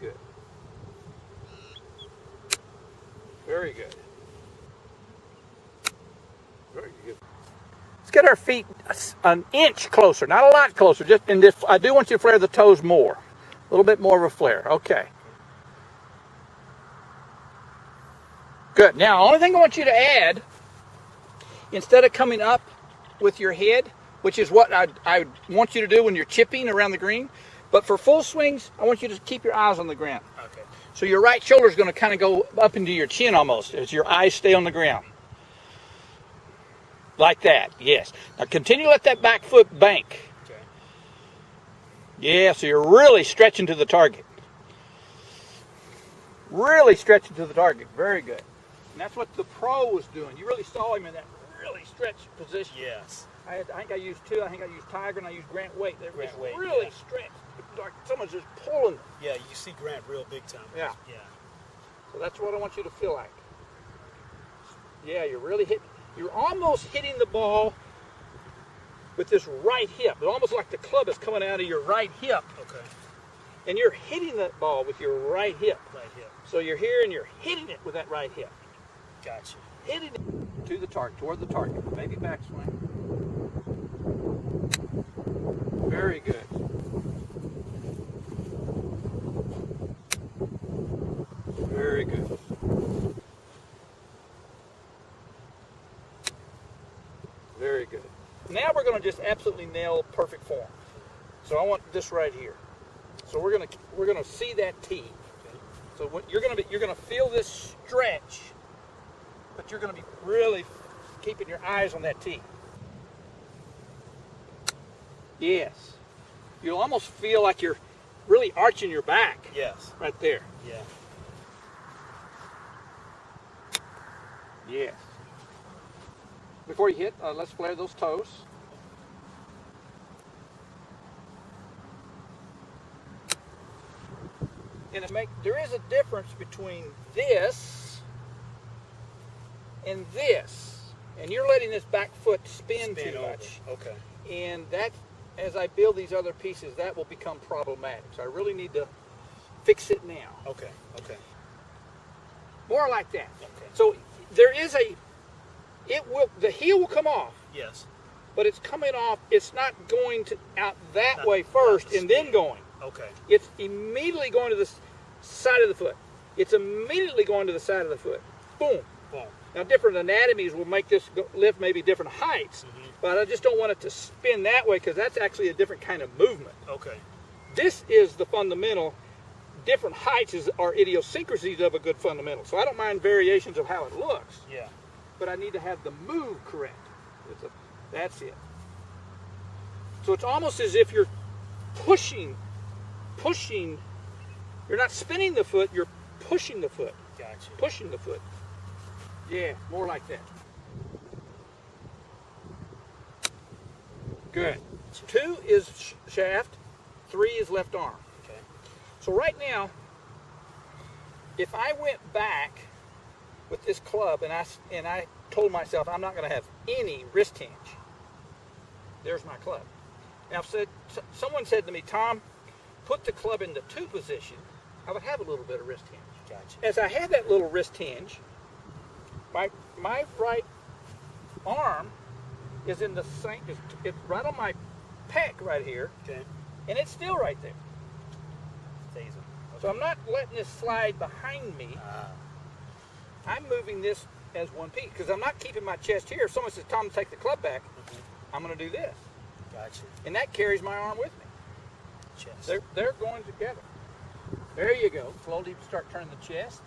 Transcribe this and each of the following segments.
good. Very good. Very good. Let's get our feet an inch closer, not a lot closer. Just in this, I do want you to flare the toes more. A little bit more of a flare. Okay. Good. Now, only thing I want you to add, instead of coming up with your head, which is what I want you to do when you're chipping around the green, but for full swings, I want you to keep your eyes on the ground. Okay. So your right shoulder is going to kind of go up into your chin almost as your eyes stay on the ground. Like that, yes. Now continue to let that back foot bank. Okay. Yeah, so you're really stretching to the target. Really stretching to the target. Very good. And that's what the pro was doing. You really saw him in that really stretched position. Yes. I think I used two. I think I used Tiger and I used Grant Waite. They were Grant Waite, really yeah. stretched. Like someone's just pulling them. Yeah, you see Grant real big time. Yeah. Yeah. So that's what I want you to feel like. Yeah, you're really hitting. You're almost hitting the ball with this right hip. It's almost like the club is coming out of your right hip. Okay. And you're hitting that ball with your right hip. Right hip. So you're here and you're hitting it with that right hip. Gotcha. Hitting it to the target, toward the target. Maybe backswing. Very good. Very good. Very good. Now we're going to just absolutely nail perfect form. So I want this right here. So we're going to see that tee. So what you're going to feel this stretch, but you're going to be really keeping your eyes on that tee. Yes. You'll almost feel like you're really arching your back. Yes. Right there. Yeah. Yes. Before you hit, let's flare those toes. And there is a difference between this and this. And you're letting this back foot spin too over. much. Okay. And that, as I build these other pieces, that will become problematic. So I really need to fix it now. Okay. Okay. More like that. Okay. So there is the heel will come off. Yes. But it's coming off, it's not going out that way first and then going. Okay. It's immediately going to the side of the foot. It's immediately going to the side of the foot. Boom. Boom. Now, different anatomies will make this lift maybe different heights, but I just don't want it to spin that way because that's actually a different kind of movement. Okay. This is the fundamental. Different heights are idiosyncrasies of a good fundamental. So I don't mind variations of how it looks. Yeah. But I need to have the move correct. That's it. So it's almost as if you're pushing. You're not spinning the foot, you're pushing the foot. Gotcha. Pushing the foot. Yeah, more like that. Good. 2 is shaft, 3 is left arm. Okay. So right now, if I went back with this club and I told myself I'm not going to have any wrist hinge, there's my club. Now, someone said to me, Tom, put the club in the 2 position, I would have a little bit of wrist hinge. Gotcha. As I have that little wrist hinge, my right arm is in the same, it's right on my pec right here, Okay. and it's still right there. Phasing. Okay. So I'm not letting this slide behind me. I'm moving this as one piece because I'm not keeping my chest here. If someone says, Tom, take the club back, I'm going to do this. Gotcha. And that carries my arm with me. Chest. They're going together. There you go. Slowly start turning the chest.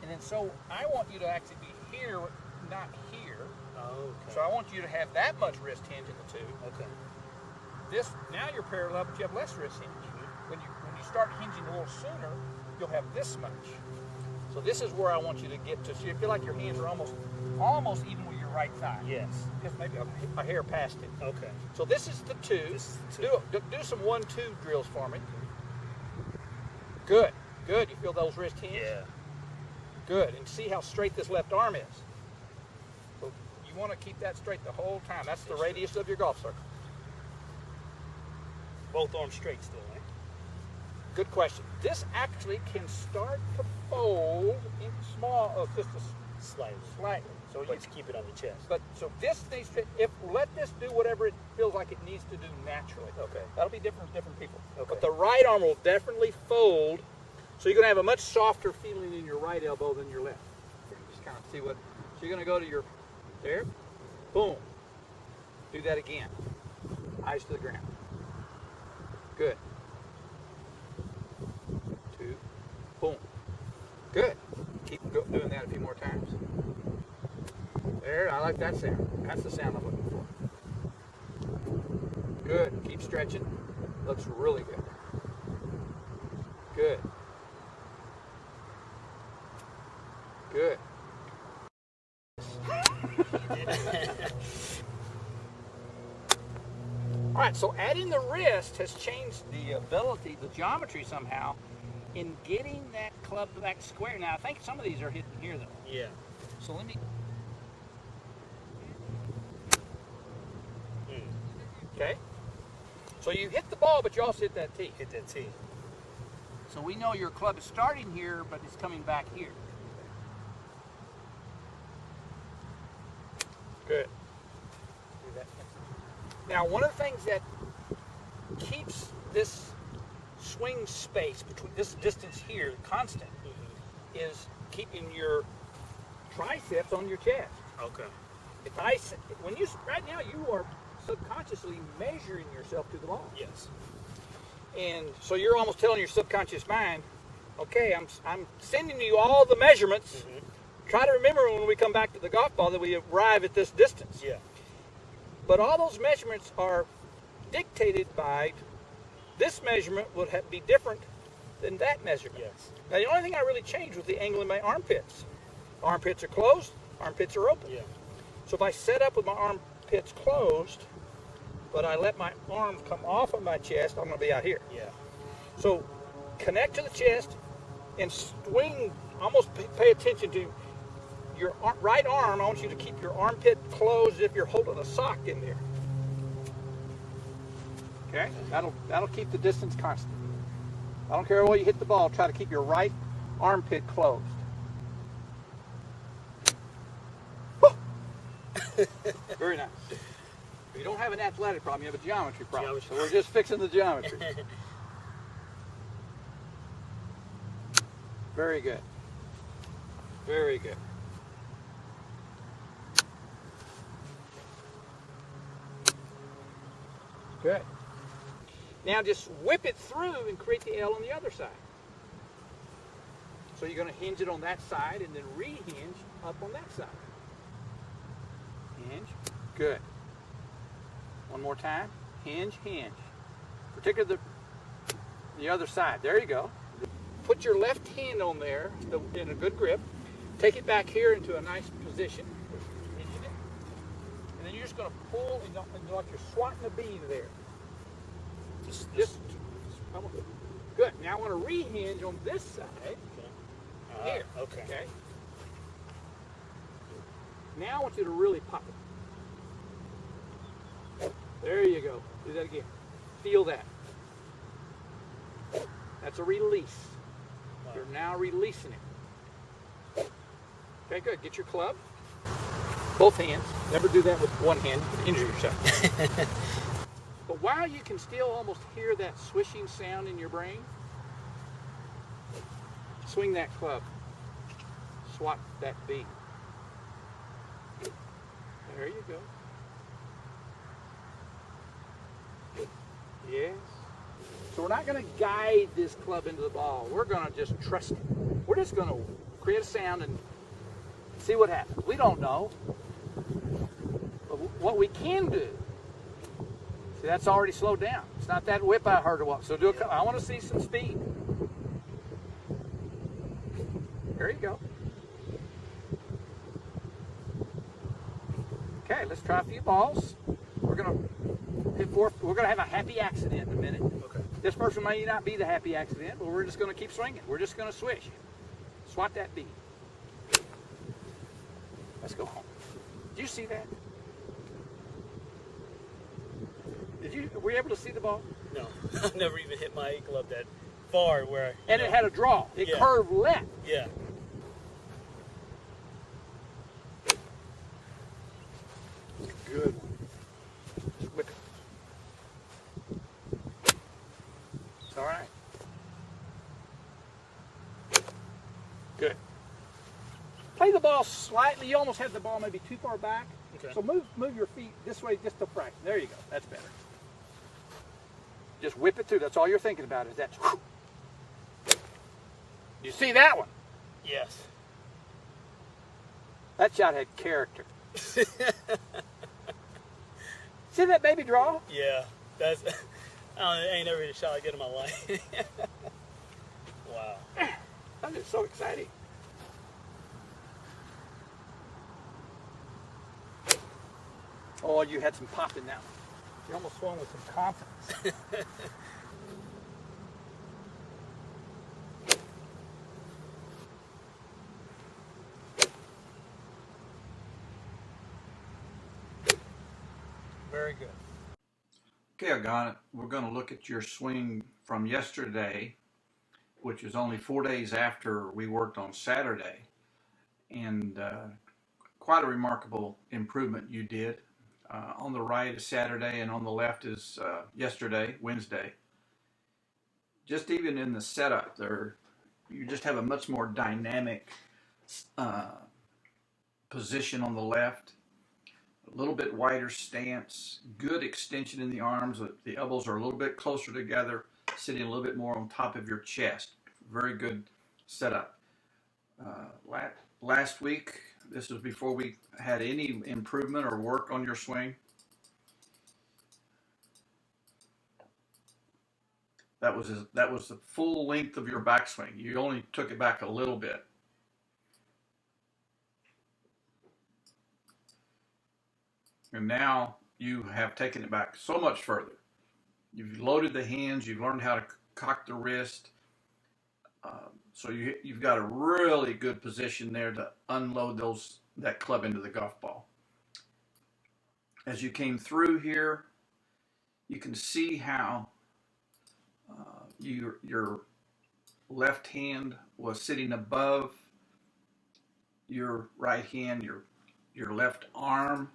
And then so I want you to actually be here, not here. Okay. So I want you to have that much wrist hinge in the 2. Okay. This, now you're parallel, but you have less wrist hinge. When you start hinging a little sooner, you'll have this much. So this is where I want you to get to. So you feel like your hands are almost even with your right thigh. Yes. Just maybe a hair past it. Okay. So this is the 2. This is the 2. Do some 1-2 drills for me. Good. Good. You feel those wrist hinges? Yeah. Good. And see how straight this left arm is. So you want to keep that straight the whole time. That's the radius of your golf circle. Both arms straight still, right? good question. This actually can start to fold in small, just Slightly. slightly. So But to keep it on the chest. But so this needs to, let this do whatever it feels like it needs to do naturally. Okay. That'll be different with different people. Okay. But the right arm will definitely fold, so you're going to have a much softer feeling in your right elbow than your left. Just kind of see what. So you're going to go to your, there, boom. Do that again. Eyes to the ground. Good. 2, boom. Good. Keep doing that a few more times. There, I like that sound. That's the sound I'm looking for. Good. Keep stretching. Looks really good. Good. Good. All right, so adding the wrist has changed the ability, the geometry somehow, in getting that club back square. Now, I think some of these are hidden here, though. Yeah. So let me... Okay. So you hit the ball, but you also hit that tee. Hit that tee. So we know your club is starting here, but it's coming back here. Good. Now, one of the things that keeps this swing space between this distance here constant is keeping your triceps on your chest. Okay. Right now you are subconsciously measuring yourself to the ball. Yes. And so you're almost telling your subconscious mind, okay, I'm sending you all the measurements. Try to remember when we come back to the golf ball that we arrive at this distance. Yeah. But all those measurements are dictated by this measurement would be different than that measurement. Yes. Now the only thing I really changed was the angle in my armpits. Armpits are closed, armpits are open. Yeah. So if I set up with my armpits closed, but I let my arms come off of my chest, I'm going to be out here. Yeah. So connect to the chest and swing, almost pay attention to your right arm. I want you to keep your armpit closed as if you're holding a sock in there. Okay? That'll keep the distance constant. I don't care where you hit the ball, try to keep your right armpit closed. Very nice. If you don't have an athletic problem, you have a geometry problem. So we're just fixing the geometry. Very good. Very good. Good. Now just whip it through and create the L on the other side. So you're going to hinge it on that side and then re-hinge up on that side. Hinge. Good. One more time. Hinge, hinge. Particularly the other side. There you go. Put your left hand on there in a good grip. Take it back here into a nice position. And then you're just going to pull and like you're swatting a bead there. Just good. Now I want to re-hinge on this side. Okay. Here. Okay. Now I want you to really pop it. There you go. Do that again. Feel that. That's a release. Wow. You're now releasing it. Okay, good. Get your club. Both hands. Never do that with one hand. You can injure yourself. But while you can still almost hear that swishing sound in your brain, swing that club. Swat that bead. There you go. Yes. So we're not going to guide this club into the ball. We're going to just trust it. We're just going to create a sound and see what happens. We don't know. But what we can do, see, that's already slowed down. It's not that whip I heard a while. So I want to see some speed. There you go. Okay, let's try a few balls. We're gonna have a happy accident in a minute. Okay. This person may not be the happy accident, but we're just gonna keep swinging. We're just gonna swish. Swat that bead. Let's go home. Did you see that? Were you able to see the ball? No, I've never even hit my club that far where. And it had a draw. It Yeah. curved left. Yeah. Good one. Whip it. It's all right. Good. Play the ball slightly. You almost had the ball maybe too far back. Okay. So move your feet this way just a fraction. There you go. That's better. Just whip it through. That's all you're thinking about is that. You see that one? Yes. That shot had character. See that baby draw? Yeah. That's. I don't know, ain't never hit a shot like that in my life. Wow. That is so exciting. Oh, you had some pop in that one. You almost swung with some confidence. Very good. Okay, Ogonna, we're going to look at your swing from yesterday, which is only 4 days after we worked on Saturday. And quite a remarkable improvement you did. On the right is Saturday, and on the left is yesterday, Wednesday. Just even in the setup, you just have a much more dynamic position on the left. A little bit wider stance, good extension in the arms. The elbows are a little bit closer together, sitting a little bit more on top of your chest. Very good setup. Last week, this was before we had any improvement or work on your swing. That was the full length of your backswing. You only took it back a little bit. And now you have taken it back so much further. You've loaded the hands. You've learned how to cock the wrist. So you've got a really good position there to unload that club into the golf ball. As you came through here, you can see how your left hand was sitting above your right hand. Your left arm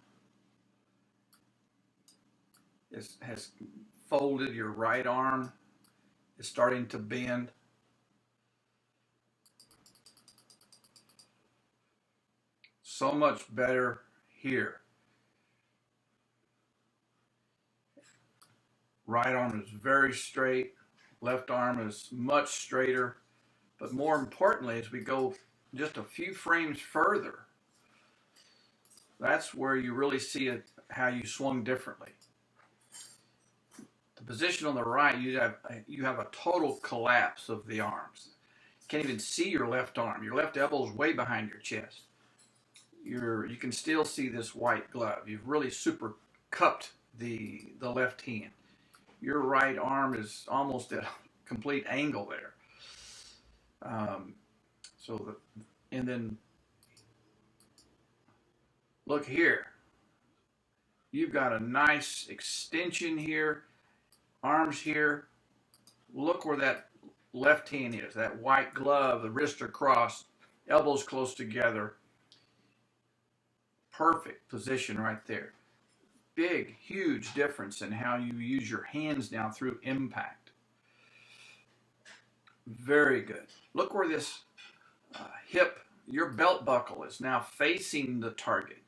has folded. Your right arm is starting to bend. So much better here. Right arm is very straight. Left arm is much straighter. But more importantly, as we go just a few frames further, that's where you really see it, how you swung differently. The position on the right, you have a total collapse of the arms. You can't even see your left arm. Your left elbow is way behind your chest. You can still see this white glove. You've really super cupped the left hand. Your right arm is almost at a complete angle there. And then look here. You've got a nice extension here, arms here. Look where that left hand is, that white glove, the wrists are crossed, elbows close together. Perfect position right there. Big, huge difference in how you use your hands now through impact. Very good. Look where this hip, your belt buckle is now facing the target.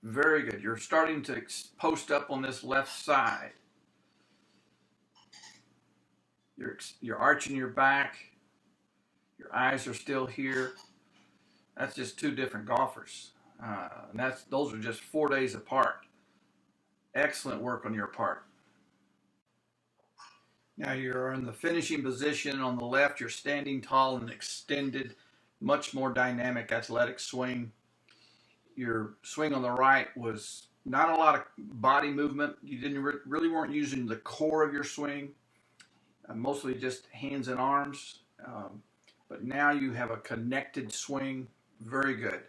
Very good. You're starting to post up on this left side. You're arching your back. Your eyes are still here. That's just two different golfers. And those are just 4 days apart. Excellent work on your part. Now you're in the finishing position on the left. You're standing tall and extended, much more dynamic, athletic swing. Your swing on the right was not a lot of body movement. You really weren't using the core of your swing, mostly just hands and arms. But now you have a connected swing. Very good.